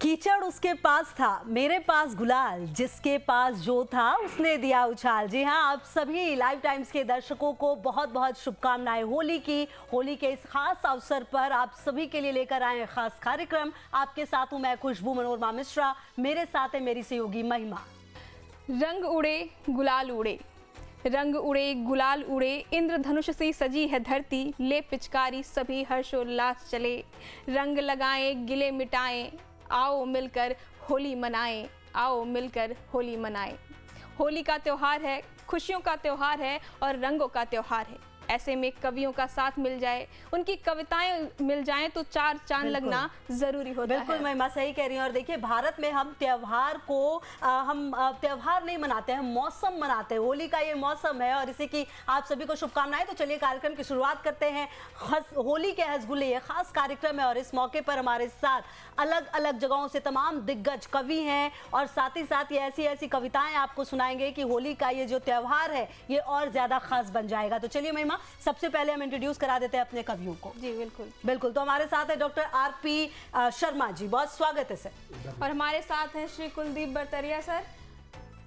कीचड़ उसके पास था, मेरे पास गुलाल, जिसके पास जो था उसने दिया उछाल। जी हाँ, आप सभी लाइव टाइम्स के दर्शकों को बहुत बहुत शुभकामनाएं होली की। होली के इस खास अवसर पर आप सभी के लिए लेकर आए हैं खास कार्यक्रम। आपके साथ हूं मैं खुशबू मनोरमा मिश्रा, मेरे साथ है मेरी सहयोगी महिमा। रंग उड़े गुलाल उड़े, रंग उड़े गुलाल उड़े, इंद्रधनुष सी सजी है धरती, ले पिचकारी सभी हर्षोल्लास चले, रंग लगाएं गिले मिटाएं, आओ मिलकर होली मनाएं, आओ मिलकर होली मनाएं। होली का त्योहार है, खुशियों का त्योहार है और रंगों का त्योहार है। ऐसे में कवियों का साथ मिल जाए, उनकी कविताएं मिल जाएं तो चार चांद लगना जरूरी होता है। बिल्कुल महिमा सही कह रही हैं। और देखिए, भारत में हम त्योहार को हम त्योहार नहीं मनाते हैं, हम मौसम मनाते हैं। होली का ये मौसम है और इसी की आप सभी को शुभकामनाएं। तो चलिए कार्यक्रम की शुरुआत करते हैं। होली के हंसगुल्ले ये खास कार्यक्रम है और इस मौके पर हमारे साथ अलग अलग जगहों से तमाम दिग्गज कवि हैं और साथ ही साथ ये ऐसी ऐसी कविताएं आपको सुनाएंगे कि होली का ये जो त्योहार है ये और ज्यादा खास बन जाएगा। तो चलिए महिमा, सबसे पहले हम इंट्रोड्यूस करा देते हैं अपने कवियों को। जी बिल्कुल बिल्कुल। तो हमारे साथ है डॉक्टर आरपी शर्मा जी, बहुत स्वागत है सर। और हमारे साथ हैं श्री कुलदीप बरतरिया सर।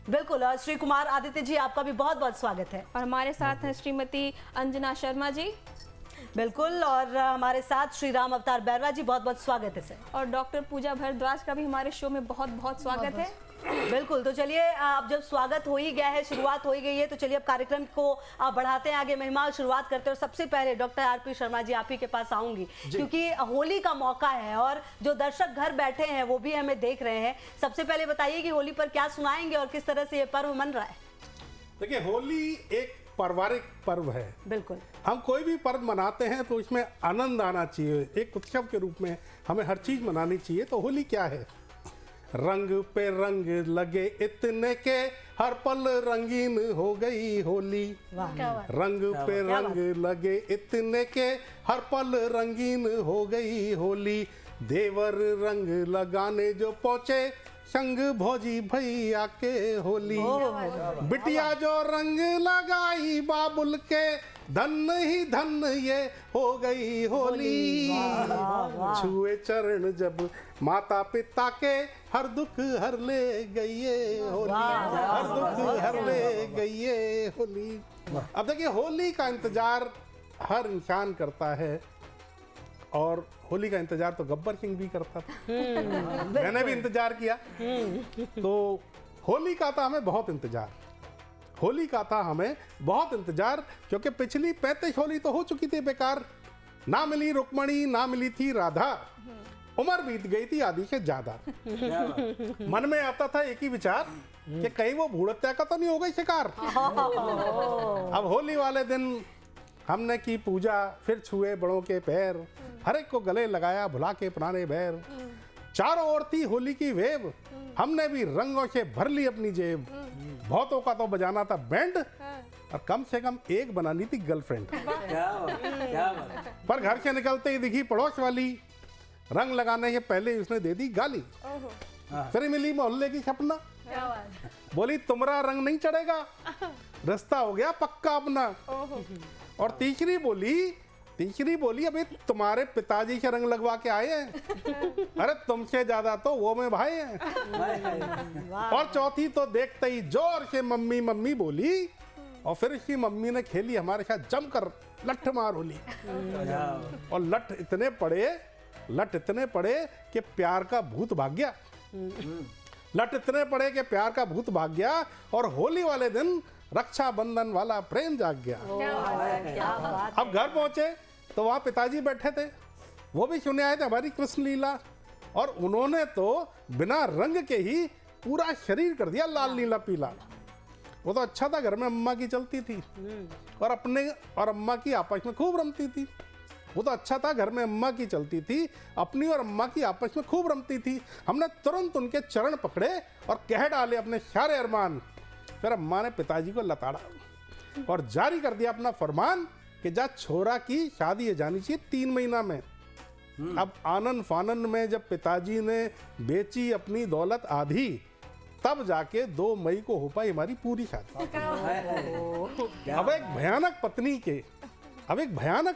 बिल्कुल। और श्री कुमार आदित्य जी, आपका भी बहुत बहुत स्वागत है। और हमारे साथ हैं श्रीमती अंजना शर्मा जी। बिल्कुल। और हमारे साथ श्री राम अवतार बैरवा जी, बहुत बहुत स्वागत है सर। और डॉक्टर पूजा भारद्वाज का भी हमारे शो में बहुत बहुत स्वागत है। बिल्कुल। तो चलिए, अब जब स्वागत हो ही गया है, शुरुआत हो ही गई है, तो चलिए अब कार्यक्रम को बढ़ाते हैं आगे। महिमा, शुरुआत करते हैं। और सबसे पहले डॉक्टर आरपी शर्मा जी, आप ही के पास आऊंगी क्योंकि होली का मौका है और जो दर्शक घर बैठे हैं वो भी हमें देख रहे हैं। सबसे पहले बताइए कि होली पर क्या सुनाएंगे और किस तरह से ये पर्व मन रहा है। देखिए, होली एक पारिवारिक पर्व है। बिल्कुल। हम कोई भी पर्व मनाते हैं तो इसमें आनंद आना चाहिए, एक उत्सव के रूप में हमें हर चीज मनानी चाहिए। तो होली क्या है? रंग पे रंग लगे इतने के हर पल रंगीन हो गई होली। रंग पे रंग लगे इतने के हर पल रंगीन हो गई होली। देवर रंग लगाने जो पहुंचे, संग भौजी भैया के होली। बिटिया जो रंग लगाई बाबुल के, धन ही धन ये हो गई होली। छुए चरण जब माता पिता के, हर दुख हर ले गई ये होली। हर दुख हर ले गई ये होली। अब देखिए, होली का इंतजार हर इंसान करता है और होली का इंतजार तो गब्बर सिंह भी करता था। मैंने भी इंतजार किया। तो होली का था हमें बहुत इंतजार, होली का था हमें बहुत इंतजार, क्योंकि पिछली 35 होली तो हो चुकी थी बेकार। ना मिली रुक्मणी, ना मिली थी राधा, उम्र बीत गई थी आधी से ज्यादा। मन में आता था एक ही विचार कि कहीं वो भूड़त्या का तो नहीं हो गई शिकार। अब होली वाले दिन हमने की पूजा, फिर छुए बड़ों के पैर, हर एक को गले लगाया भुला के पुराने बैर। चारों ओर थी होली की वेव, हमने भी रंगों से भर ली अपनी जेब। बहुतों का तो बजाना था बैंड और कम से कम एक बनानी थी गर्लफ्रेंड। पर घर से निकलते ही दिखी पड़ोस वाली, रंग लगाने के पहले उसने दे दी गाली। फिर मिली मोहल्ले की सपना, बोली तुम्हारा रंग नहीं चढ़ेगा, रास्ता हो गया पक्का अपना। और तीसरी बोली अभी तुम्हारे पिताजी से रंग लगवा के आए हैं, अरे तुमसे ज्यादा तो वो में भाई हैं। और चौथी तो देखते ही जोर से मम्मी मम्मी बोली और फिर इसकी मम्मी ने खेली हमारे साथ जमकर लठ मार होली। और लठ इतने पड़े कि प्यार का भूत भाग गया। लठ इतने पड़े कि प्यार का भूत भाग गया और होली वाले दिन रक्षाबंधन वाला प्रेम जाग गया। अब घर पहुंचे तो वहां पिताजी बैठे थे, वो भी सुने आए थे हमारी कृष्ण लीला, और उन्होंने तो बिना रंग के ही पूरा शरीर कर दिया लाल नीला पीला। वो तो अच्छा था, घर में अम्मा की चलती थी और अपने और अम्मा की आपस में खूब रमती थी। वो तो अच्छा था, घर में अम्मा की चलती थी, अपनी और अम्मा की आपस में खूब रमती थी। हमने तुरंत उनके चरण पकड़े और कह डाले अपने सारे अरमान। फिर अम्मा ने पिताजी को लताड़ा और जारी कर दिया अपना फरमान कि जा छोरा की शादी है जानी चाहिए 3 महीना में। अब आनन फानन में जब पिताजी ने बेची अपनी दौलत आधी, तब जाके 2 मई को हो पाई हमारी पूरी शादी। अब एक भयानक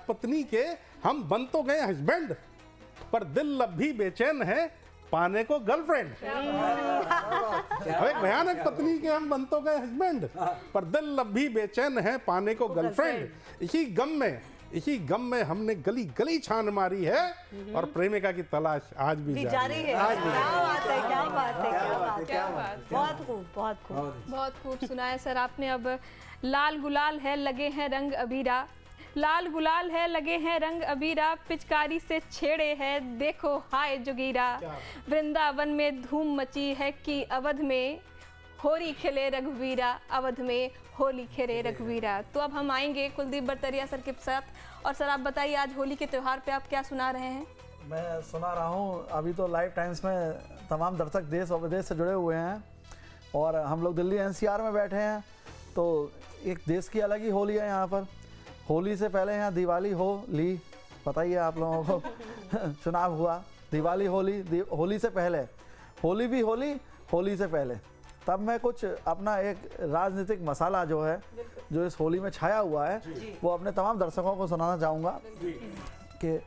पत्नी के हम बन तो गए हस्बैंड, पर दिल अब भी बेचैन है पाने को गर्लफ्रेंड। एक भयानक पत्नी के हम बन तो गए हस्बैंड, पर दिल अब भी बेचैन है पाने को गर्लफ्रेंड। इसी गम में हमने गली गली छान मारी है और प्रेमिका की तलाश आज भी जारी है। आज भी क्या बात है, क्या बात है, क्या बात है, क्या बात है। बहुत खूब, बहुत खूब। बहुत खूब सुनाया सर आपने। अब लाल गुलाल है लगे हैं रंग अबीरा, लाल गुलाल है लगे हैं रंग अबीरा, पिचकारी से छेड़े है देखो हाय जोगीरा। वृंदावन में धूम मची है कि अवध में होली खेले रघुवीरा, अवध में होली खेले रघुवीरा। तो अब हम आएंगे कुलदीप बरतरिया सर के साथ। और सर आप बताइए आज होली के त्यौहार पे आप क्या सुना रहे हैं? मैं सुना रहा हूँ अभी तो लाइव टाइम्स में तमाम दर्शक देश और विदेश से जुड़े हुए हैं और हम लोग दिल्ली एनसीआर में बैठे हैं, तो एक देश की अलग ही होली है यहाँ पर। होली से पहले यहाँ दिवाली होली, पता ही है आप लोगों को चुनाव हुआ, दिवाली होली से पहले, होली भी होली से पहले। तब मैं कुछ अपना एक राजनीतिक मसाला जो है जो इस होली में छाया हुआ है वो अपने तमाम दर्शकों को सुनाना चाहूँगा कि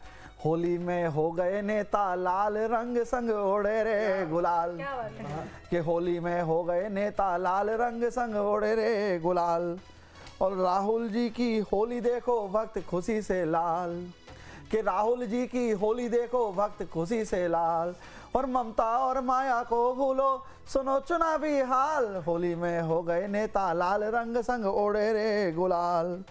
होली में हो गए नेता लाल रंग संग ओढ़े रे गुलाल, कि होली में हो गए नेता लाल रंग संग ओढ़े रे गुलाल। और राहुल जी की होली देखो भक्त खुशी से लाल, कि राहुल जी की होली देखो भक्त खुशी से लाल। और ममता और माया को भूलो सुनो चुनावी हाल, होली में हो गए नेता लाल रंग संग ओढ़े रे गुलाल।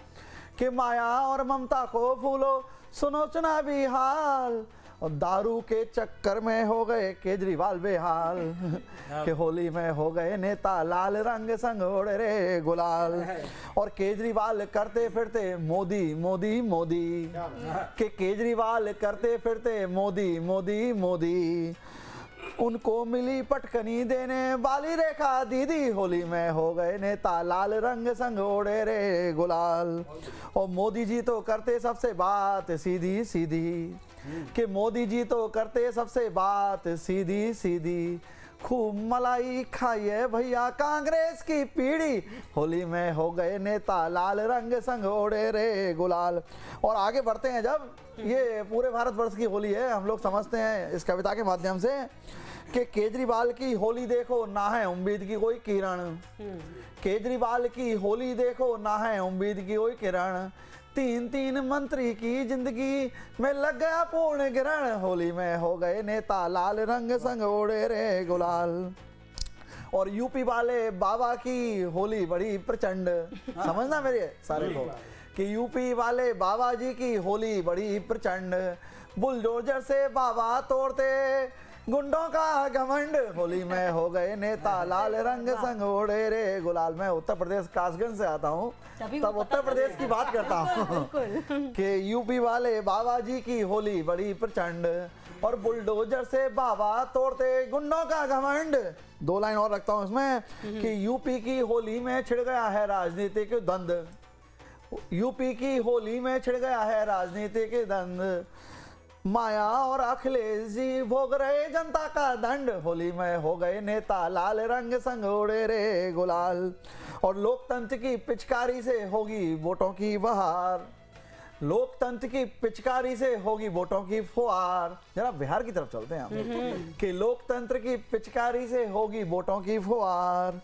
कि माया और ममता को भूलो सुनो चुनावी हाल, और दारू के चक्कर में हो गए केजरीवाल बेहाल। कि होली में हो गए नेता लाल रंग संग ओढ़े रे गुलाल। और केजरीवाल करते फिरते मोदी मोदी मोदी, कि केजरीवाल करते फिरते मोदी मोदी मोदी। उनको मिली पटकनी देने वाली रेखा दीदी, होली में हो गए नेता लाल रंग संग ओढ़े रे गुलाल। और मोदी जी तो करते सबसे बात सीधी सीधी, कि मोदी जी तो करते सबसे बात सीधी सीधी। खूब मलाई खाइए भैया कांग्रेस की पीढ़ी, होली में हो गए नेता लाल रंग संग ओढ़े रे गुलाल। और आगे बढ़ते हैं, जब ये पूरे भारतवर्ष की होली है, हम लोग समझते हैं इस कविता के माध्यम से कि केजरीवाल की होली देखो ना है उम्मीद की कोई किरण, केजरीवाल की होली देखो ना है उम्मीद की कोई किरण। तीन तीन मंत्री की जिंदगी में लग गया पूर्ण ग्रहण, होली में हो गए नेता लाल रंग संग ओढ़े रे गुलाल। और यूपी वाले बाबा की होली बड़ी प्रचंड, समझना मेरे सारे लोग, कि यूपी वाले बाबा जी की होली बड़ी प्रचंड। बुलडोजर से बाबा तोड़ते गुंडों का घमंड, होली में हो गए नेता लाल रंग संग ओढ़े रे गुलाल। मैं उत्तर प्रदेश कासगंज से आता हूँ, तब उत्तर प्रदेश की बात करता हूँ कि यूपी वाले बाबा जी की होली बड़ी प्रचंड। और बुलडोजर से बाबा तोड़ते गुंडों का घमंड। दो लाइन और रखता हूँ इसमें कि यूपी की होली में छिड़ गया है राजनीतिक द्वंद, यूपी की होली में छिड़ गया है राजनीतिक द्वंद। माया और अखिलेश जी भोग रहे जनता का दंड, होली में हो गए नेता लाल रंग संग ओढ़े रे गुलाल। और लोकतंत्र की पिचकारी से होगी वोटों की बहार, लोकतंत्र की पिचकारी से होगी वोटों की फुहार। जरा बिहार की तरफ चलते हैं हम, कि लोकतंत्र की पिचकारी से होगी वोटों की फुहार।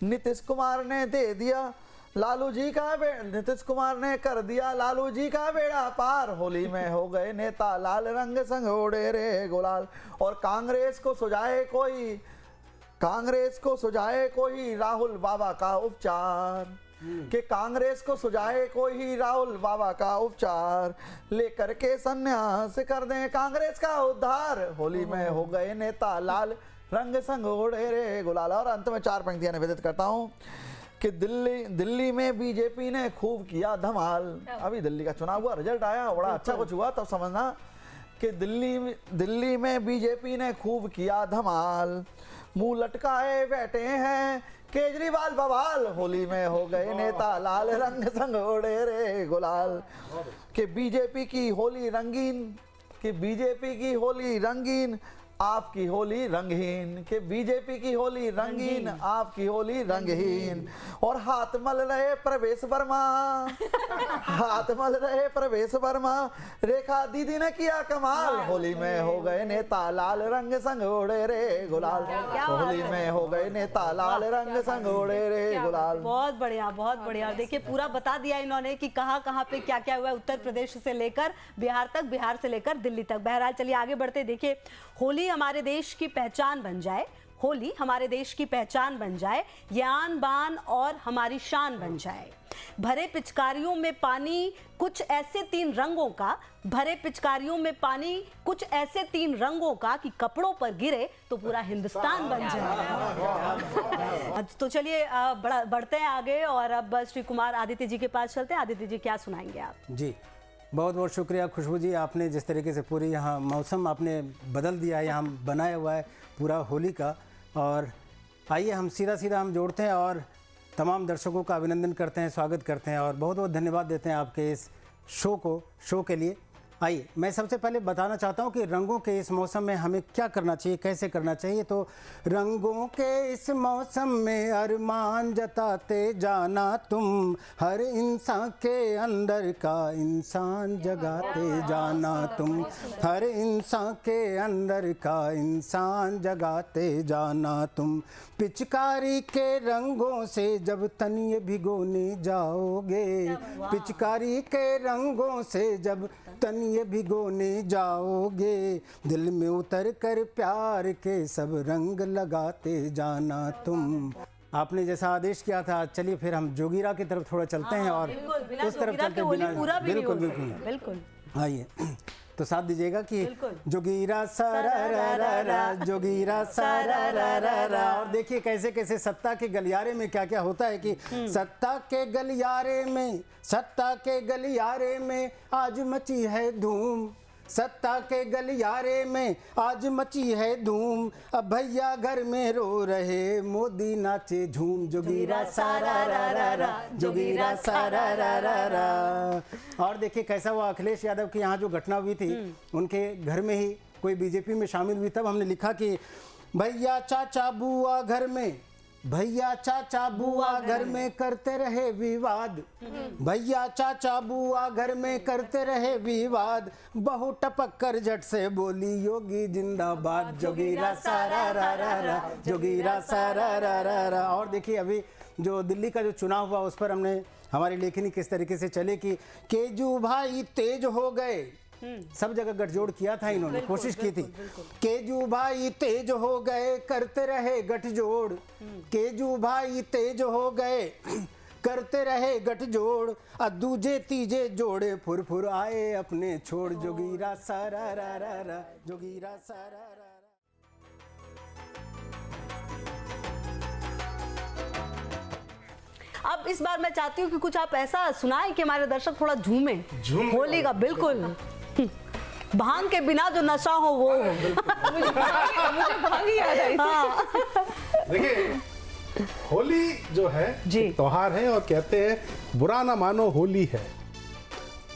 नीतीश कुमार ने दे दिया लालू जी का नीतीश कुमार ने कर दिया लालू जी का बेड़ा पार, होली में हो गए नेता लाल रंग संग ओढ़े रे गुलाल। और कांग्रेस को सुझाए कोई राहुल बाबा का उपचार, कि कांग्रेस को सुझाए कोई राहुल बाबा का उपचार। लेकर के संन्यास कर दें कांग्रेस का उद्धार, होली में हो गए नेता लाल रंग संग ओढ़े रे गुलाल। और अंत में 4 पंक्तियां निवेदित करता हूँ कि दिल्ली में बीजेपी ने खूब किया धमाल। अभी दिल्ली का चुनाव हुआ, रिजल्ट आया, बड़ा अच्छा कुछ हुआ, तब समझना कि दिल्ली में बीजेपी ने खूब किया धमाल। मुंह लटकाए बैठे हैं केजरीवाल बवाल, होली में हो गए नेता लाल रंग संग ओढ़े रे गुलाल। कि बीजेपी की होली रंगीन आपकी होली रंगहीन, के बीजेपी की होली रंगीन, आपकी होली रंगहीन। और हाथ मल रहे प्रवेश वर्मा, हाथ मल रहे प्रवेश वर्मा, रेखा दीदी ने किया कमाल, होली में हो गए नेता लाल, रंग संग उड़े रे गुलाल, होली में हो गए नेता लाल, रंग संग उड़े रे गुलाल। बहुत बढ़िया, बहुत बढ़िया। देखिए पूरा बता दिया इन्होंने कि कहाँ कहाँ पे क्या क्या हुआ है, उत्तर प्रदेश से लेकर बिहार तक, बिहार से लेकर दिल्ली तक। बहरहाल चलिए आगे बढ़ते। देखिए होली हमारे देश की पहचान बन जाए, होली हमारे देश की पहचान बन जाए, ये आन बान और हमारी शान बन जाए। भरे पिचकारियों में पानी कुछ ऐसे 3 रंगों का, भरे पिचकारियों में पानी कुछ ऐसे 3 रंगों का कि कपड़ों पर गिरे तो पूरा हिंदुस्तान बन जाए। तो चलिए बढ़ते हैं आगे और अब श्री कुमार आदित्य जी के पास चलते हैं। आदित्य जी क्या सुनाएंगे आप? जी बहुत बहुत शुक्रिया खुशबू जी, आपने जिस तरीके से पूरी यहाँ मौसम आपने बदल दिया है, यहाँ बनाया हुआ है पूरा होली का। और आइए हम सीधा हम जोड़ते हैं और तमाम दर्शकों का अभिनंदन करते हैं, स्वागत करते हैं और बहुत बहुत धन्यवाद देते हैं आपके इस शो के लिए। आइए मैं सबसे पहले बताना चाहता हूं कि रंगों के इस मौसम में हमें क्या करना चाहिए, कैसे करना चाहिए। तो रंगों के इस मौसम में अरमान जताते जाना तुम, हर इंसान के अंदर का इंसान जगाते जाना तुम, हर इंसान के अंदर का इंसान जगाते जाना तुम। पिचकारी के रंगों से जब तनिए भिगोने जाओगे, पिचकारी के रंगों से जब तनिए भिगोने जाओगे, दिल में उतर कर प्यार के सब रंग लगाते जाना तुम। आपने जैसा आदेश किया था, चलिए फिर हम जोगीरा की तरफ थोड़ा चलते हैं और उस तरफ चलते बिना बिल्कुल आइए तो साथ दीजिएगा कि जोगीरा सारा जोगीरा सारा। और देखिए कैसे कैसे सत्ता के गलियारे में क्या क्या होता है कि सत्ता के गलियारे में आज मची है धूम, सत्ता के गलियारे में आज मची है धूम, अब भैया घर में रो रहे मोदी नाचे झूम, जोगीरा सारा रा जोगीरा सारा रा। और देखिए कैसा हुआ अखिलेश यादव की यहाँ जो घटना हुई थी, उनके घर में ही कोई बीजेपी में शामिल हुई, तब हमने लिखा कि भैया चाचा बुआ घर में, भैया चाचा बुआ घर में करते रहे विवाद, भैया चाचा बुआ घर में करते रहे विवाद, बहू टपक कर झट से बोली योगी जिंदाबाद, जोगीरा सारा रा जोगीरा सारा रा। और देखिए अभी जो दिल्ली का जो चुनाव हुआ उस पर हमने हमारी लेखनी किस तरीके से चले कि केजू भाई तेज हो गए, सब जगह गठजोड़ किया था इन्होंने, कोशिश की थी। केजू भाई तेज हो गए करते रहे गठजोड़, केजू भाई तेज हो गए करते रहे गठजोड़, दूजे तीजे जोड़े फुर आए अपने छोड़, जोगीरा सारा रा जोगीरा सारा रा। अब इस बार मैं चाहती हूँ कि कुछ आप ऐसा सुनाएं कि हमारे दर्शक थोड़ा झूमे होली का। बिल्कुल भांग के बिना जो नशा हो वो हो। मुझे भांग ही आ रही थी। देखिए होली जो है जी त्योहार है और कहते हैं बुरा ना मानो होली है।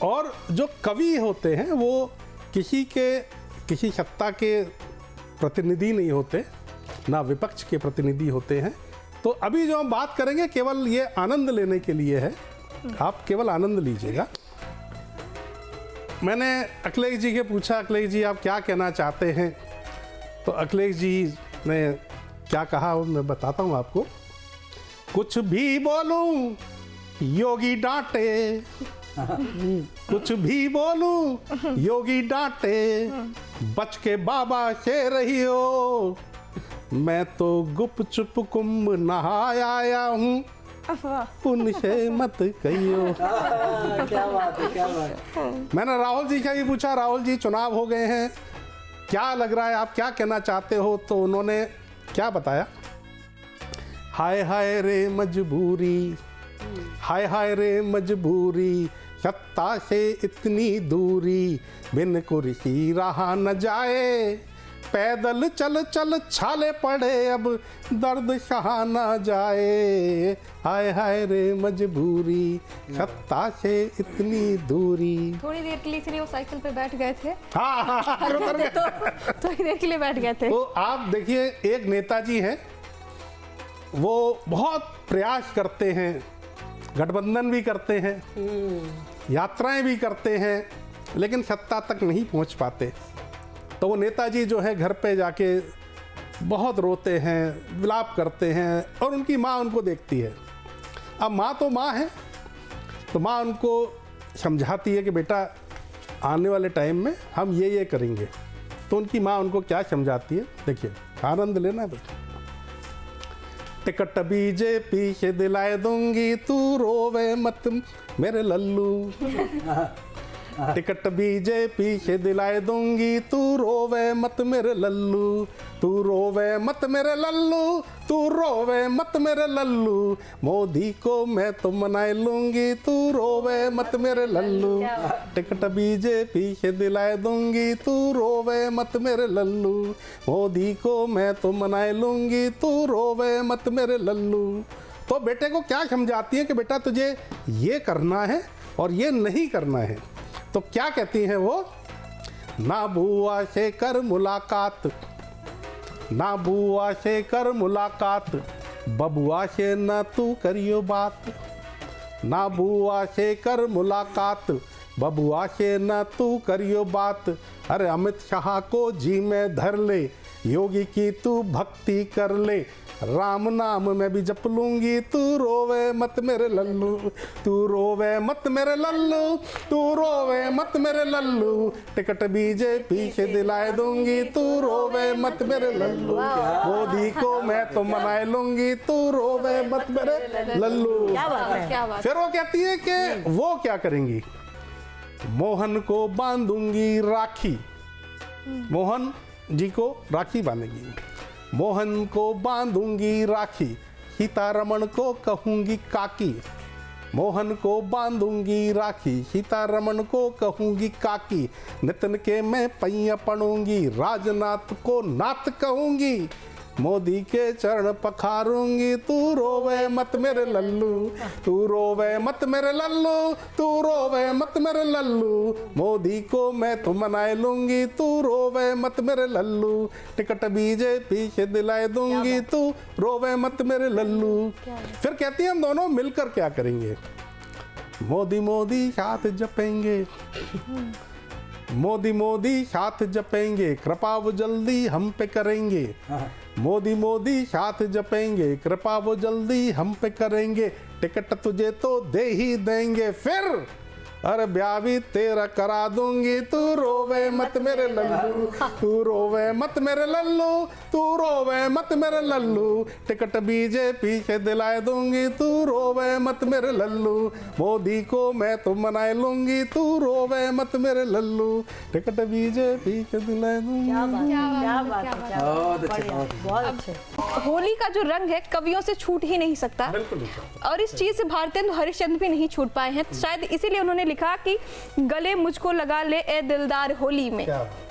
और जो कवि होते हैं वो किसी सत्ता के प्रतिनिधि नहीं होते, ना विपक्ष के प्रतिनिधि होते हैं। तो अभी जो हम बात करेंगे केवल ये आनंद लेने के लिए है, आप केवल आनंद लीजिएगा। मैंने अखिलेश जी के पूछा, अखिलेश जी आप क्या कहना चाहते हैं? तो अखिलेश जी ने क्या कहा मैं बताता हूँ आपको। कुछ भी बोलूं योगी डांटे, कुछ भी बोलूं योगी डांटे, बच के बाबा से रही हो, मैं तो गुप चुप कुंभ नहाया आया हूँ, उनसे मत कहियो। क्या बात है, क्या बात है। मैंने राहुल जी का भी पूछा, राहुल जी चुनाव हो गए हैं, क्या लग रहा है, आप क्या कहना चाहते हो? तो उन्होंने क्या बताया, हाय हाय रे मजबूरी, हाय हाय रे मजबूरी, सत्ता से इतनी दूरी, बिन कुर्सी रहा न जाए, पैदल चल चल छाले पड़े, अब दर्द सहा ना जाए, हाय हाय रे मजबूरी, सत्ता से इतनी दूरी। थोड़ी देर के लिए इसलिए वो साइकिल पे बैठ गए थे, हाँ, तो थोड़ी देर के लिए बैठ गए थे। तो आप देखिए, एक नेताजी हैं, वो बहुत प्रयास करते हैं, गठबंधन भी करते हैं, यात्राएं भी करते हैं, लेकिन सत्ता तक नहीं पहुंच पाते। तो वो नेताजी जो है घर पे जाके बहुत रोते हैं, विलाप करते हैं, और उनकी माँ उनको देखती है। अब माँ तो माँ है, तो माँ उनको समझाती है कि बेटा आने वाले टाइम में हम ये करेंगे। तो उनकी माँ उनको क्या समझाती है, देखिए, आनंद लेना है। टिकट बीजेपी से दिलाए दूंगी, तू रोवे मत मेरे लल्लू। टिकट बीजेपी से दिलाए दूंगी, तू रोवे मत मेरे लल्लू, तू रोवे मत मेरे लल्लू, तू रोवे मत मेरे लल्लू, मोदी को मैं तो मनाए लूंगी, तू रोवे मत मेरे लल्लू। टिकट बीजेपी से दिलाए दूंगी, तू रोवे मत मेरे लल्लू, मोदी को मैं तो मनाए लूंगी, तू रोवे मत मेरे लल्लू। तो बेटे को क्या समझाती है कि बेटा तुझे ये करना है और ये नहीं करना है। तो क्या कहती हैं वो, ना बुआ से कर मुलाकात, ना बुआ से कर मुलाकात, बबुआ से न तू करियो बात, ना बुआ से कर मुलाकात, बबुआ से न तू करियो बात। अरे अमित शाह को जी में धर ले, योगी की तू भक्ति कर ले, राम नाम मैं भी जप लूंगी, तू रोवे मत मेरे लल्लू, तू रोवे मत मेरे लल्लू, तू रोवे मत मेरे लल्लू, टिकट बीजेपी से दिलाए दूंगी, तू रोवे मत मेरे लल्लू, मोदी को मैं तो मनाए लूंगी, तू रोवे मत मेरे लल्लू। क्या बात है, क्या बात। फिर वो कहती है कि वो क्या करेंगी, मोहन को बांधूंगी राखी, मोहन जी को राखी बांधेंगी, मोहन को बांधूंगी राखी, सीतारमण को कहूंगी काकी, मोहन को बांधूंगी राखी, सीतारमण को कहूंगी काकी, नितिन के मैं पैया पढ़ूंगी, राजनाथ को नाथ कहूंगी, मोदी के चरण पखारूंगी, तू रोवे मत मेरे लल्लू, तू रोवे मत मेरे लल्लू, तू रोवे मत मेरे लल्लू, मोदी को मैं तो मनाए लूंगी, तू रोवे मत मेरे लल्लू, टिकट बीजेपी से दिलाए दूंगी, तू रोवे मत मेरे लल्लू। फिर कहती है हम दोनों मिलकर क्या करेंगे, मोदी मोदी साथ जपेंगे, मोदी मोदी साथ जपेंगे, कृपा वो जल्दी हम पे करेंगे, मोदी मोदी साथ जपेंगे, कृपा वो जल्दी हम पे करेंगे, टिकट तुझे तो दे ही देंगे, फिर अरे ब्याह भी तेरा करा दूंगी, तू रोवे मत मेरे लल्लू, तू रोवे मत मेरे लल्लू, तू रोवे मत मेरे लल्लू, टिकट बीजेपी से दिलाए दूंगी, तू रोवे मत मेरे लल्लू, मोदी को मैं तो मनाए लूंगी, तू रोवे मत मेरे लल्लू, टिकट बीजेपी से दिलाए दूंगी। क्या बात है, क्या बात है, क्या बहुत बात है, अच्छे, बढ़िया, बहुत अच्छे। होली का जो रंग है कवियों से छूट ही नहीं सकता, बिल्कुल। और इस चीज से भारतेंदु हरिश्चंद्र भी नहीं छूट पाए हैं। शायद इसीलिए उन्होंने लिखा कि गले मुझको लगा ले ए दिलदार होली में,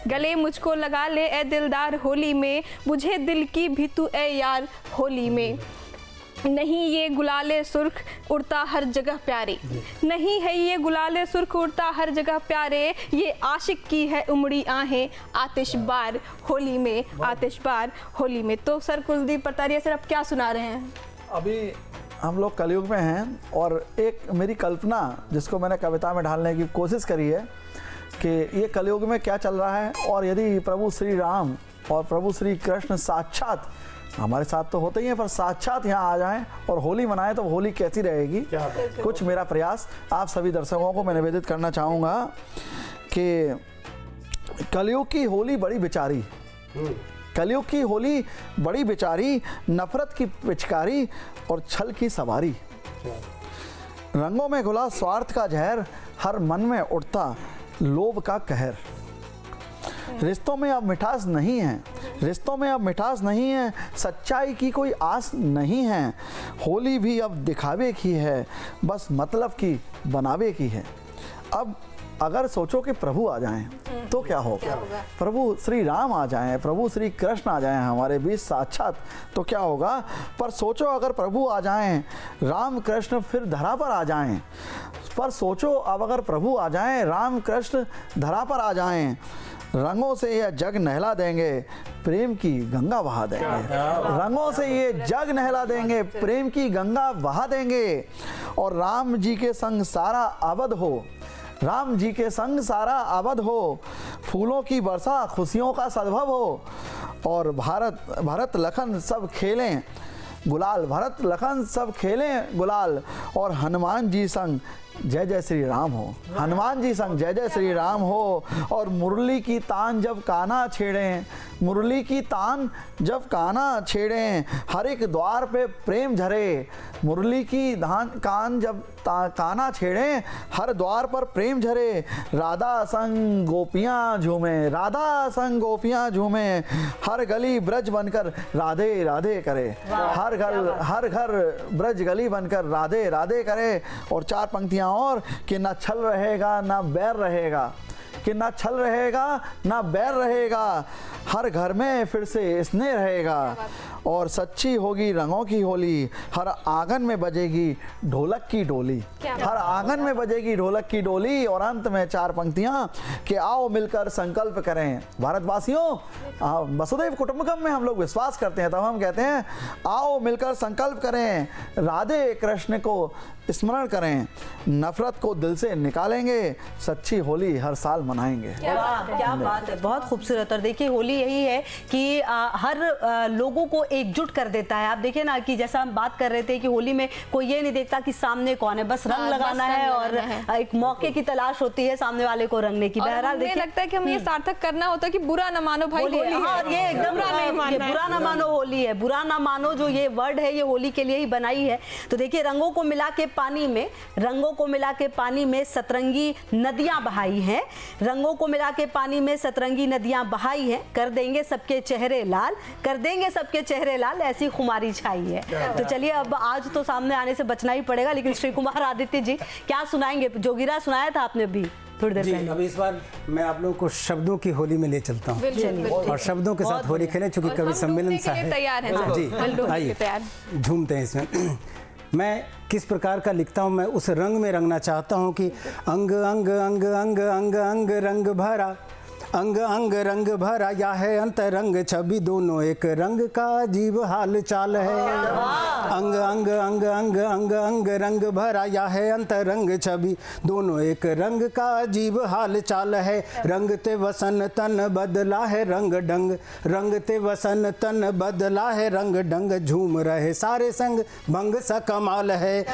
गले मुझको लगा ले ए दिलदार होली में, मुझे दिल की भी तू ए यार होली में, नहीं ये गुलाले सुर्ख उड़ता हर जगह प्यारे, नहीं है ये गुलाले सुर्ख उड़ता हर जगह प्यारे, ये आशिक की है उमड़ी आहें आतिशबार होली में, आतिशबार होली में। तो सर कुलदीप पतारिया सर, आप क्या सुना रहे हैं? अभी हम लोग कलयुग में हैं, और एक मेरी कल्पना जिसको मैंने कविता में ढालने की कोशिश करी है कि ये कलयुग में क्या चल रहा है, और यदि प्रभु श्री राम और प्रभु श्री कृष्ण साक्षात हमारे साथ तो होते ही हैं, पर साक्षात यहाँ आ जाएं और होली मनाएं, तो होली कैसी रहेगी। कुछ मेरा प्रयास आप सभी दर्शकों को मैं निवेदित करना चाहूँगा कि कलयुग की होली बड़ी बेचारी, कलयुग की होली बड़ी बेचारी, नफरत की पिचकारी और छल की सवारी, रंगों में घुला स्वार्थ का जहर, हर मन में उठता लोभ का कहर, रिश्तों में अब मिठास नहीं है, रिश्तों में अब मिठास नहीं है, सच्चाई की कोई आस नहीं है, होली भी अब दिखावे की है, बस मतलब की बनावे की है। अब अगर सोचो कि प्रभु आ जाएं तो क्या होगा? प्रभु श्री राम आ जाएं, प्रभु श्री कृष्ण आ जाएं हमारे बीच साक्षात तो क्या होगा? पर सोचो अगर प्रभु आ जाएं, राम कृष्ण फिर धरा पर आ जाएं, पर सोचो अब अगर प्रभु आ जाएं, राम कृष्ण धरा पर आ जाएं, रंगों से यह जग नहला देंगे, प्रेम की गंगा बहा देंगे। रंगों से ये जग नहला देंगे, प्रेम की गंगा बहा देंगे। और राम जी के संग सारा अवध हो, राम जी के संग सारा अवध हो, फूलों की वर्षा खुशियों का सद्भव हो। और भरत लखन सब खेलें गुलाल, भरत लखन सब खेलें गुलाल। और हनुमान जी संग जय जय श्री राम हो, हनुमान जी संग जय जय श्री राम हो। और मुरली की तान जब कान्हा छेड़ें, मुरली की तान जब कान्हा छेड़ें, हर एक द्वार पे प्रेम झरे। मुरली की कान जब कान्हा छेड़ें, हर द्वार पर प्रेम झरे। राधा संग गोपियाँ झूमें, राधा संग गोपियाँ झूमें, हर गली ब्रज बनकर राधे राधे करे। हर घर ब्रज गली बनकर राधे राधे करे। और 4 पंक्तियाँ और कि ना छल रहेगा ना बैर रहेगा, कि ना छल रहेगा ना बैर रहेगा, हर घर में फिर से स्नेह रहेगा। और सच्ची होगी रंगों की होली, हर आंगन में बजेगी ढोलक की डोली, हर आंगन में बजेगी ढोलक की डोली। और अंत में 4 पंक्तियां कि आओ मिलकर संकल्प करें। भारतवासियों, वसुधैव कुटुंबकम में हम लोग विश्वास करते हैं, तब हम कहते हैं आओ मिलकर संकल्प करें, राधे कृष्ण को स्मरण करें, नफरत को दिल से निकालेंगे, सच्ची होली हर साल मनाएंगे। क्या बात है, बहुत खूबसूरत। और देखिए होली यही है कि हर लोगों को एकजुट कर देता है। आप देखिए ना कि जैसा हम बात कर रहे थे कि होली में कोई ये नहीं देखता कि सामने कौन है, बस रंग लगाना है और एक मौके की तलाश होती है सामने वाले को रंगने की। बहरहाल देखिए लगता है कि हम ये सार्थक करना होता है कि बुरा ना मानो भाई, होली है। हाँ, ये एकदम बुरा ना मानो होली है, बुरा ना मानो जो ये वर्ड है ये होली के लिए ही बनाई है। तो देखिए रंगों को मिला के पानी में, रंगों को मिला के पानी में सतरंगी नदियां बहाई हैं, रंगों को मिला के पानी में सतरंगी नदियां बहाई हैं, कर देंगे सबके चेहरे लाल, कर देंगे सबके चेहरे लाल, ऐसी खुमारी छाई है। तो चलिए अब आज तो सामने आने से बचना ही पड़ेगा, लेकिन श्री कुमार आदित्य जी क्या सुनाएंगे? जोगिरा सुनाया था आपने भी थोड़ी देर पहले। अब इस बार मैं आप लोगों को शब्दों की होली में ले चलता हूँ और शब्दों के साथ होली खेलें, चूंकि कवि सम्मेलन सा है। तैयार है जी, आइए झूमते हैं इसमें। मैं किस प्रकार का लिखता हूँ, मैं उस रंग में रंगना चाहता हूँ कि अंग अंग अंग अंग अंग अंग रंग भरा, अंग अंग रंग भरा, या है अंतरंग छवि, दोनों एक रंग का जीव हाल चाल है। अंग अंग अंग अंग अंग अंग रंग भरा, या है अंतरंग छवि, दोनों एक रंग का जीव हाल चाल है। रंग ते वसन तन बदला है रंग ढंग, रंग ते वसन तन बदला है रंग ढंग, झूम रहे सारे संग भंग सा कमाल है,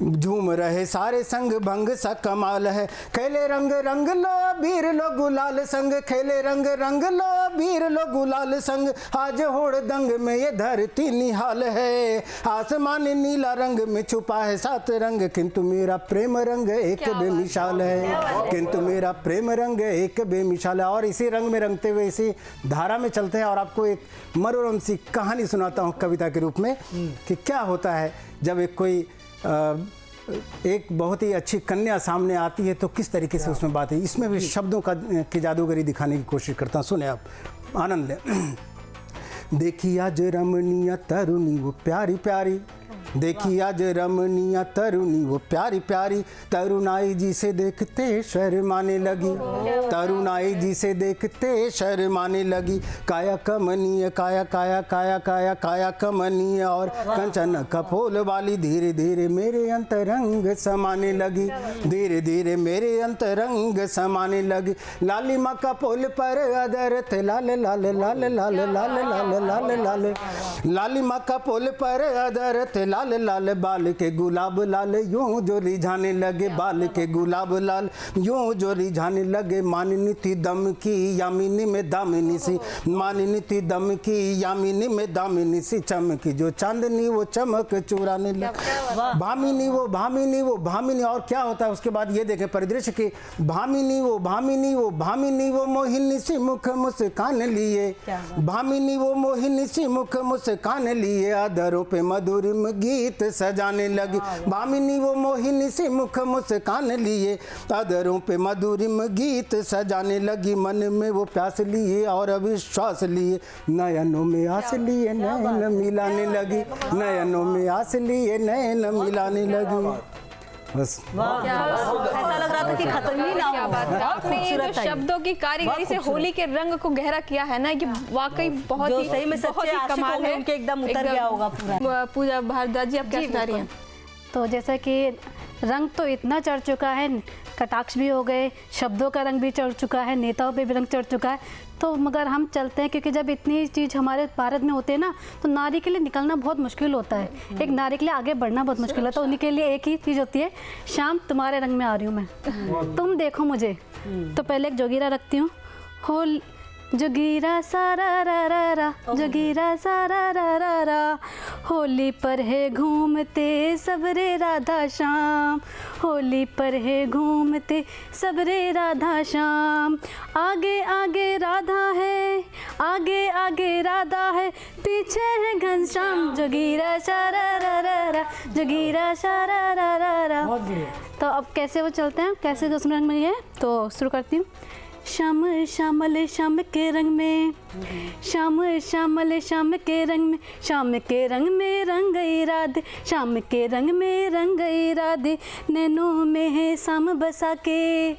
झूम रहे सारे संग भंग सा कमाल है। खेले रंग रंग लो बीर लो गुलाल संग, खेले रंग रंग लो बीर लो गुलाल संग, आज होड़ दंग में ये धरती निहाल है। आसमान नीला रंग में छुपा है 7 रंग, किंतु मेरा प्रेम रंग एक बेमिसाल है, किंतु मेरा प्रेम रंग एक बेमिसाल है। और इसी रंग में रंगते हुए इसी धारा में चलते हैं और आपको एक मनोरम सी कहानी सुनाता हूँ कविता के रूप में कि क्या होता है जब एक बहुत ही अच्छी कन्या सामने आती है तो किस तरीके से उसमें बात है। इसमें भी शब्दों की जादूगरी दिखाने की कोशिश करता हूँ, सुने आप, आनंद लें। देखी आज रमणीय तरुणी वो प्यारी प्यारी, देखी आज रमणीय तरुणी वो प्यारी प्यारी, तरुणाई जी से देखते शर्माने लगी, तरुणाई जी से देखते शर्माने लगी। काया कमनीय काया काया काया काया काया कमनीय और कंचन कपोल वाली, धीरे धीरे मेरे अंतरंग समाने लगी, धीरे धीरे मेरे अंतरंग समाने लगी। लालिमा कपोल पर अदर थे लाल लाल लाल लाल लाल लाल लाल लाल, लालिमा कपोल पर अदर थे लाल लाल, बाल के गुलाब लाल यूं जो रिझाने लगे, बाल के गुलाब लाल यूं जो रिझाने लगे। मानिनी थी दम की यामिनी में दामिनी सी, मानिनी थी दम की यामिनी में दामिनी सी, चमकी जो चांदनी वो चमक चुराने लगे। भामिनी वो भामिनी वो भामिनी, और क्या होता है उसके बाद ये देखें परिदृश्य की, भामिनी वो भामिनी वो भामिनी वो मोहिनी सी मुख मुस्कान लिए, भामिनी वो मोहिनी सी मुख मुस्कान लिए, अधरों पे मधुर गीत सजाने लगी। भामिनी वो मोहिनी से मुख मुस्कान लिए, अधरों पे मधुरिम गीत सजाने लगी। मन में वो प्यास लिए और अविश्वास लिए, नयनों में आस लिए नैन मिलाने लगी, नयनों में आस लिए नैन मिलाने लगी। बस ऐसा लग रहा था कि खत्म ही ना क्या हो। बात है, आपने ये जो शब्दों की कारीगरी से होली के रंग को गहरा किया है ना, ये वाकई बहुत जो ही सही में बहुत सच्चे ही आशिक कमाल होंगे, है। उनके एकदम उतर गया होगा पूरा। पूजा भारद्वाज जी, आप क्या सुना रही हैं? तो जैसा कि रंग तो इतना चढ़ चुका है, कटाक्ष भी हो गए, शब्दों का रंग भी चढ़ चुका है, नेताओं पे भी रंग चढ़ चुका है। तो मगर हम चलते हैं, क्योंकि जब इतनी चीज़ हमारे भारत में होते हैं ना, तो नारी के लिए निकलना बहुत मुश्किल होता है, एक नारी के लिए आगे बढ़ना बहुत मुश्किल है। तो उन्हीं के लिए एक ही चीज़ होती है, शाम तुम्हारे रंग में आ रही हूँ मैं, तुम देखो मुझे। तो पहले एक जोगीरा रखती हूँ, होल जोगीरा सारा रा रा रा, जोगीरा सारा रा रा रा, होली पर है घूमते सबरे राधा श्याम, होली पर है घूमते सबरे राधा श्याम। आगे आगे राधा है, आगे आगे राधा है, पीछे है घनश्याम, जोगीरा सारा रा रा रा, जोगीरा सारा रा रा रा। तो अब कैसे वो चलते हैं, कैसे दूसरे रंग में है, तो शुरू करती हूँ। श्याम श्यामल श्याम के रंग में, श्याम श्यामल श्याम के रंग में, श्याम के रंग में रंग गई राधे, श्याम के रंग में रंग गई राधे। नैनों में है शाम बसा के,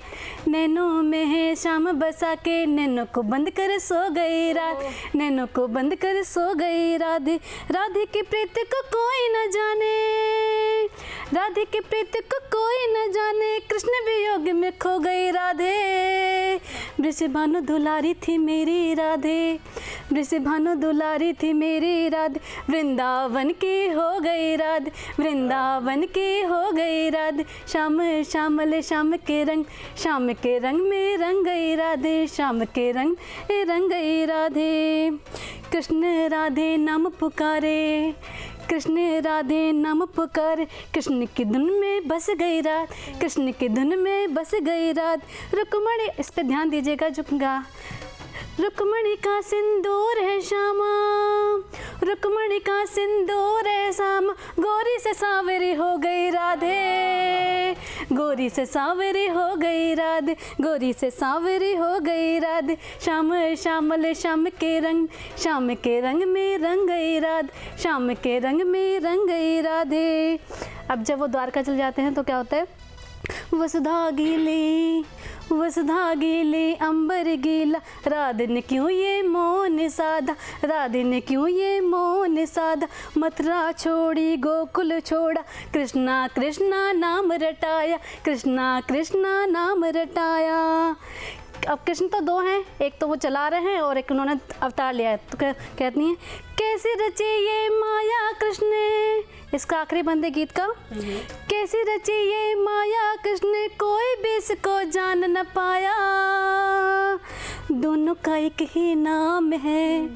नैनों में है शाम बसा के, नैनों को बंद कर सो गई राधे, नैनों को बंद कर सो गई राधे। राधे की प्रीत को कोई न जाने, राधे की प्रीत को कोई न जाने, कृष्ण वियोग में खो गई राधे। वृषभानु दुलारी थी मेरी राधे, वृषभानु दुलारी थी मेरी राधे, वृंदावन की हो गई राधे, वृंदावन की हो गई राधे। श्याम श्यामल श्याम के रंग, श्याम के रंग में रंग गई राधे, श्याम के रंग में रंग गई राधे। कृष्ण राधे नाम पुकारे, कृष्ण राधे नाम पुकार, कृष्ण की धुन में बस गई रात, कृष्ण की धुन में बस गई रात। रुक्मणी, इस पे ध्यान दीजिएगा, झुकगा। रुक्मणी का सिंदूर है श्यामा, रुक्मणी का सिंदूर है श्यामा, गोरी से सावरी हो गई राधे, गोरी से सावरी हो गई राधे, गोरी से सावरी हो गई राधे। श्याम श्यामल श्याम के रंग, श्याम के रंग में रंग गई राधे, श्याम के रंग में रंग गई राधे। अब जब वो द्वारका चल जाते हैं तो क्या होता है, वसुधा गीली, वसुधा गीली अंबर गीला, राधे ने क्यों ये मौन साधा, राधे ने क्यों ये मौन साधा। मथुरा छोड़ी गोकुल छोड़ा, कृष्णा कृष्णा नाम रटाया, कृष्णा कृष्णा नाम रटाया। अब कृष्ण तो दो हैं, एक तो वो चला रहे हैं और एक उन्होंने अवतार लिया है। तो कहती हैं, कैसी रची ये माया कृष्ण ने, इसका आखिरी बंद है गीत का। कैसी रची ये माया कृष्ण ने, कोई भी इसको जान न पाया। दोनों का एक ही नाम है,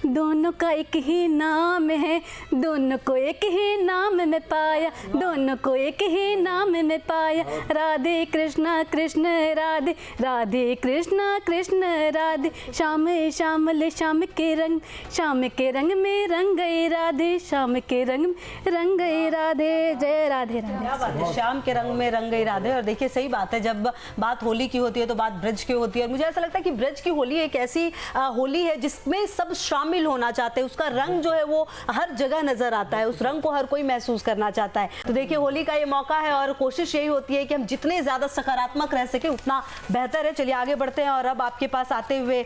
दोनों का एक ही नाम है, दोनों को एक ही नाम में पाया, दोनों को एक ही नाम में पाया। राधे कृष्णा कृष्ण राधे, राधे कृष्णा कृष्ण राधे। श्याम श्यामल श्याम के रंग, श्याम के रंग में रंग गई राधे, श्याम के रंग में रंग गई राधे। जय राधे राधे। क्या बात है, श्याम के रंग में रंग गई राधे। और देखिए सही बात है, जब बात होली की होती है तो बात ब्रज की होती है, और मुझे ऐसा लगता है कि ब्रज की होली एक ऐसी होली है जिसमें सब शामिल होना चाहते हैं। उसका रंग जो है वो हर जगह नजर आता है, उस रंग को हर कोई महसूस करना चाहता है। तो देखिए होली का ये मौका है और कोशिश यही होती है कि हम जितने ज्यादा सकारात्मक रह सके उतना बेहतर है। चलिए आगे बढ़ते हैं और अब आपके पास आते हुए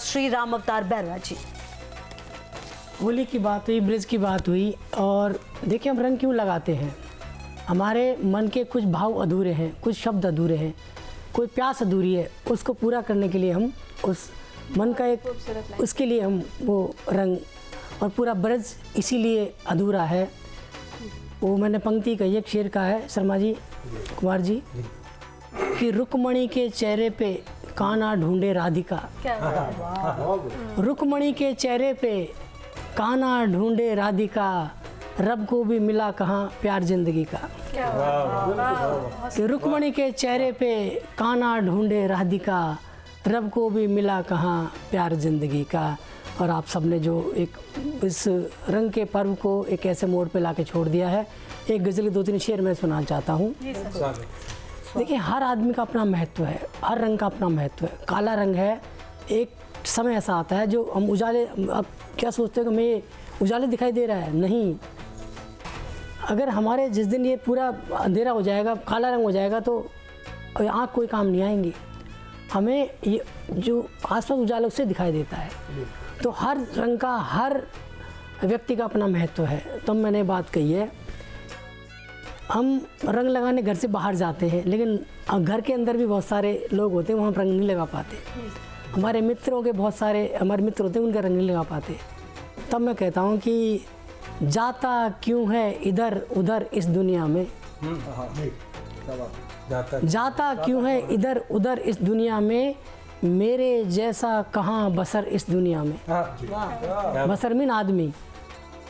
श्री राम अवतार बैरवा जी। होली की बात हुई, ब्रज की बात हुई, और देखिए हम रंग क्यों लगाते हैं। हमारे मन के कुछ भाव अधूरे हैं, कुछ शब्द अधूरे हैं, कोई प्यास अधूरी है, उसको पूरा करने के लिए हम उस मन का एक, उसके लिए हम वो रंग, और पूरा ब्रज इसीलिए अधूरा है। वो मैंने पंक्ति कही, एक शेर का है शर्मा जी, कुमार जी, कि रुक्मणी के चेहरे पे कान्हा ढूंढे राधिका, रुक्मणी के चेहरे पे कान्हा ढूंढे राधिका, रब को भी मिला कहाँ प्यार जिंदगी का। कि रुक्मणी के चेहरे पे कान्हा ढूंढे राधिका, रब को भी मिला कहाँ प्यार जिंदगी का। और आप सब ने जो एक इस रंग के पर्व को एक ऐसे मोड़ पे लाके छोड़ दिया है। एक गज़ल 2-3 शेर मैं सुनाना चाहता हूँ। देखिए, हर आदमी का अपना महत्व है, हर रंग का अपना महत्व है। काला रंग है, एक समय ऐसा आता है जो हम उजाले, अब क्या सोचते हैं कि मैं उजाले दिखाई दे रहा है, नहीं। अगर हमारे जिस दिन ये पूरा अंधेरा हो जाएगा, काला रंग हो जाएगा, तो आँख कोई काम नहीं आएंगी। हमें ये जो आसपास उजाला उससे दिखाई देता है। तो हर रंग का, हर व्यक्ति का अपना महत्व है। तो मैंने बात कही है, हम रंग लगाने घर से बाहर जाते हैं, लेकिन घर के अंदर भी बहुत सारे लोग होते हैं, वहाँ रंग नहीं लगा पाते। हमारे मित्रों के बहुत सारे हमारे मित्र होते हैं, उनका रंग नहीं लगा पाते। तब मैं कहता हूँ कि जाता क्यों है इधर उधर इस दुनिया में, जाता क्यों है इधर उधर इस दुनिया में, मेरे जैसा कहाँ बसर इस दुनिया में। बसर मीन आदमी,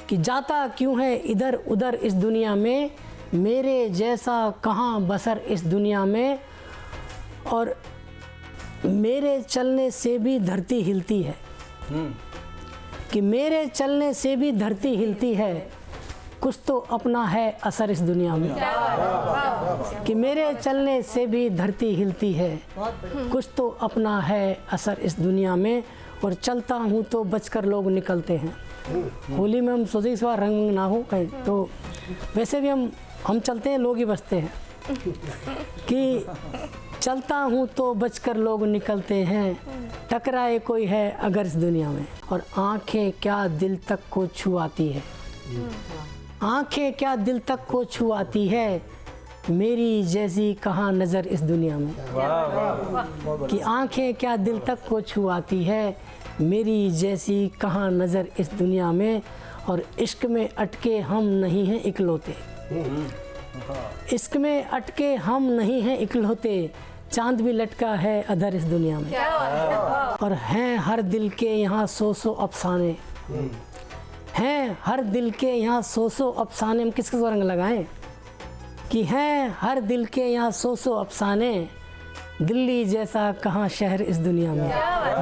कि जाता क्यों है इधर उधर इस दुनिया में, मेरे जैसा कहाँ बसर इस दुनिया में। और मेरे चलने से भी धरती हिलती है, कि मेरे चलने से भी धरती हिलती है, कुछ तो अपना है असर इस दुनिया में। कि मेरे चलने से भी धरती हिलती है, कुछ तो अपना है असर इस दुनिया में। और चलता हूँ तो बचकर लोग निकलते हैं। होली में हम सोचे इस बार रंग ना हो कहीं, तो वैसे भी हम चलते हैं, लोग ही बचते हैं। कि चलता हूँ तो बचकर लोग निकलते हैं, टकराए कोई है अगर इस दुनिया में। और आंखें क्या दिल तक को छुआती है, आंखें क्या दिल तक को छुआती है, मेरी जैसी कहाँ नज़र इस दुनिया में। कि आंखें क्या दिल तक को छुआती है, मेरी जैसी कहाँ नज़र इस दुनिया में। और इश्क में अटके हम नहीं हैं इकलौते, इश्क में अटके हम नहीं हैं इकलौते, चांद भी लटका है अधर इस दुनिया में। और हैं हर दिल के यहाँ सौ अफसाने, हैं हर दिल के यहाँ सौ अफसाने। हम किसके रंग लगाएं? कि हैं हर दिल के यहाँ सौ अफसाने, दिल्ली जैसा कहाँ शहर इस दुनिया में,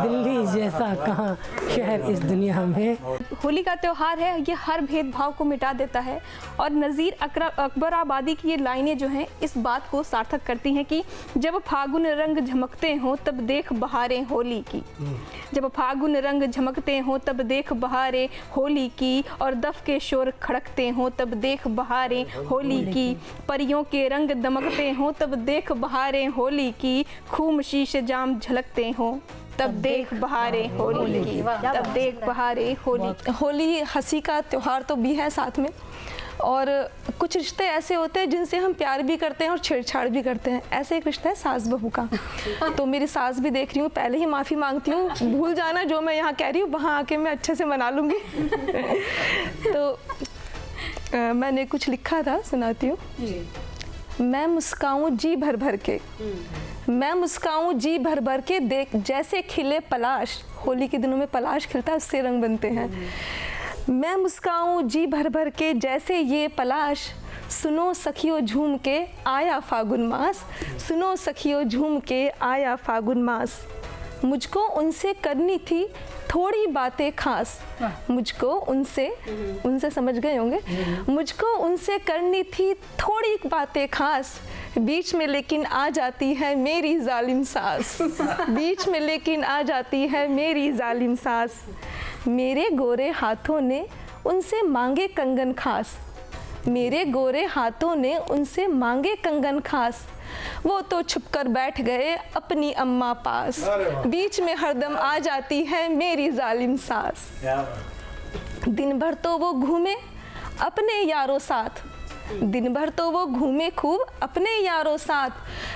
दिल्ली जैसा कहाँ शहर इस दुनिया में। होली का त्यौहार है, ये हर भेदभाव को मिटा देता है। और नज़ीर अकबराबादी की ये लाइनें जो हैं इस बात को सार्थक करती हैं कि जब फागुन रंग झमकते हों तब देख बहारें होली की, जब फागुन रंग झमकते हों तब देख बहारें होली की, और दफ के शोर खड़कते हों तब देख बहारें होली की, परियों के रंग दमकते हों तब देख बहारें होली की, खूम शीश जाम झलकते हों तब देख बहारें होली की, तब देख बहारें होली। होली हंसी का त्यौहार तो भी है साथ में, और कुछ रिश्ते ऐसे होते हैं जिनसे हम प्यार भी करते हैं और छेड़छाड़ भी करते हैं। ऐसे एक रिश्ता है सास बहू का। तो मेरी सास भी देख रही हूँ, पहले ही माफ़ी मांगती हूँ, भूल जाना जो मैं यहाँ कह रही हूँ वहाँ आके मैं अच्छे से मना लूँगी। तो मैंने कुछ लिखा था, सुनाती हूँ। मैं मुस्काऊँ जी भर भर के, मैं मुस्काऊँ जी भर भर के, देख जैसे खिले पलाश, होली के दिनों में पलाश खिलता है, उससे रंग बनते हैं। मैं मुस्काऊँ जी भर भर के जैसे ये पलाश, सुनो सखियों झूम के आया फागुन मास, सुनो सखियों झूम के आया फागुन मास। मुझको उनसे करनी थी थोड़ी बातें खास, मुझको उनसे समझ गए होंगे, मुझको उनसे करनी थी थोड़ी बातें खास, बीच में लेकिन आ जाती है मेरी जालिम सास, बीच में लेकिन आ जाती है मेरी जालिम सास। मेरे गोरे हाथों ने उनसे मांगे कंगन खास, मेरे गोरे हाथों ने उनसे मांगे कंगन खास, वो तो छुपकर बैठ गए अपनी अम्मा पास, बीच में हरदम आ जाती है मेरी जालिम सास। दिन भर तो वो घूमे अपने यारों साथ, दिन भर तो वो घूमे खूब अपने यारों साथ,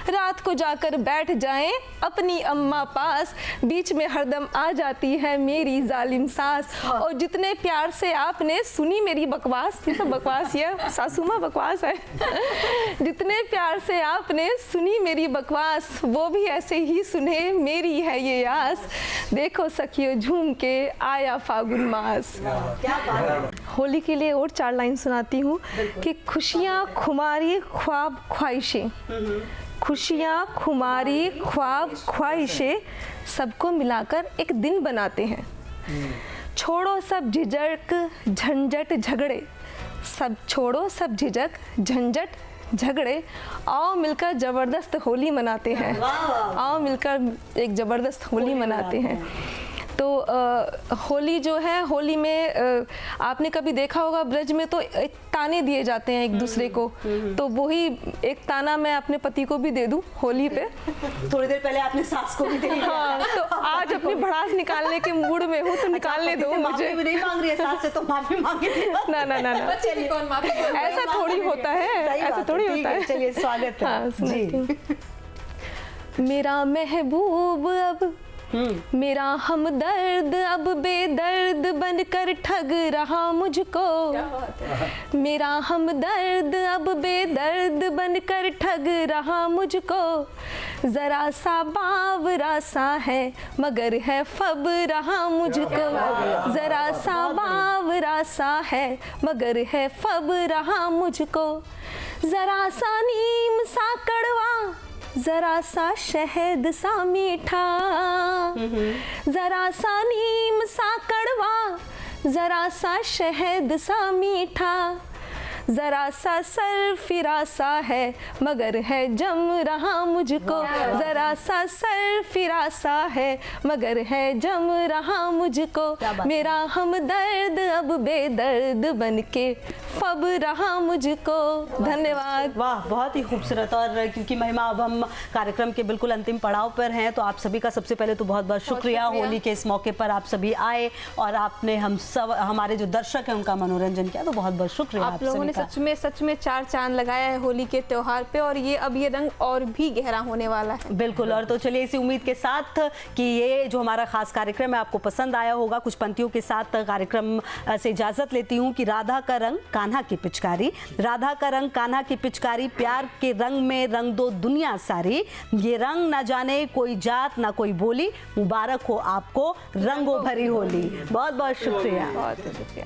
रात को जाकर बैठ जाएं अपनी अम्मा पास, बीच में हरदम आ जाती है मेरी जालिम सास। और जितने प्यार से आपने सुनी मेरी बकवास, ये सब बकवास, ये सासू माँ बकवास है, जितने प्यार से आपने सुनी मेरी बकवास, वो भी ऐसे ही सुने मेरी है ये आस, देखो सखियों झूम के आया फागुन मास। होली के लिए और 4 लाइन सुनाती हूँ कि खुशियाँ खुमारी ख्वाब ख्वाहिशें, खुशियाँ खुमारी ख्वाब ख्वाहिशें, सबको मिलाकर एक दिन बनाते हैं। छोड़ो सब झिझक झंझट झगड़े, सब छोड़ो सब झिझक झंझट झगड़े, आओ मिलकर ज़बरदस्त होली मनाते हैं। आओ मिलकर एक ज़बरदस्त होली मनाते हैं। तो होली जो है, होली में आपने कभी देखा होगा ब्रज में तो एक ताने दिए जाते हैं एक दूसरे को, तो वही एक ताना मैं अपने पति को भी दे दूं होली पे। थोड़ी देर पहले आपने सास को भी दे दिया। हाँ, तो आज अपनी भड़ास निकालने के मूड में हूँ, तो निकालने दो मुझे। माफी भी नहीं मांग रही है सास से, तो माफी मांगे। ना ना ना ना, चलिए, कौन माफी मांगे? ऐसा थोड़ी होता है, सही ऐसा बात थोड़ी ठीक होता है। चलिए, स्वागत है। हाँ, सुनाती जी। हूँ। मेरा महबूब अब, मेरा हमदर्द अब बेदर्द बनकर ठग रहा मुझको। मेरा हमदर्द अब बेदर्द बनकर ठग रहा मुझको। जरा सा बावरा सा है मगर है फब रहा मुझको। जरा सा बावरा सा है मगर है फब रहा मुझको। जरा सा नीम सा कड़वा, जरा सा शहद सा मीठा। जरा सा नीम सा कड़वा, जरा सा शहद सा मीठा। जरा सा सर फिरा सा है मगर है जम रहा मुझको। जरा सा सर फिरा सा है मगर है जम रहा मुझको। मेरा हमदर्द अब बेदर्द बनके फब रहा मुझको। धन्यवाद। वाह, बहुत ही खूबसूरत। और क्योंकि महिमा अब हम कार्यक्रम के बिल्कुल अंतिम पड़ाव पर हैं, तो आप सभी का सबसे पहले तो बहुत बहुत शुक्रिया। होली के इस मौके पर आप सभी आए और आपने हम सब, हमारे जो दर्शक हैं उनका मनोरंजन किया, तो बहुत बहुत शुक्रिया आप लोगों ने सच में चार चांद लगाया है होली के त्योहार पे, और अब ये रंग और भी गहरा होने वाला है। बिल्कुल। और तो चलिए इसी उम्मीद के साथ कि ये जो हमारा खास कार्यक्रम है आपको पसंद आया होगा। कुछ पंक्तियों के साथ कार्यक्रम से इजाजत लेती हूँ कि राधा का रंग कान्हा की पिचकारी, राधा का रंग कान्हा की पिचकारी, प्यार के रंग में रंग दो दुनिया सारी। ये रंग ना जाने कोई जात ना कोई बोली, मुबारक हो आपको रंगों भरी होली। बहुत बहुत शुक्रिया। बहुत शुक्रिया।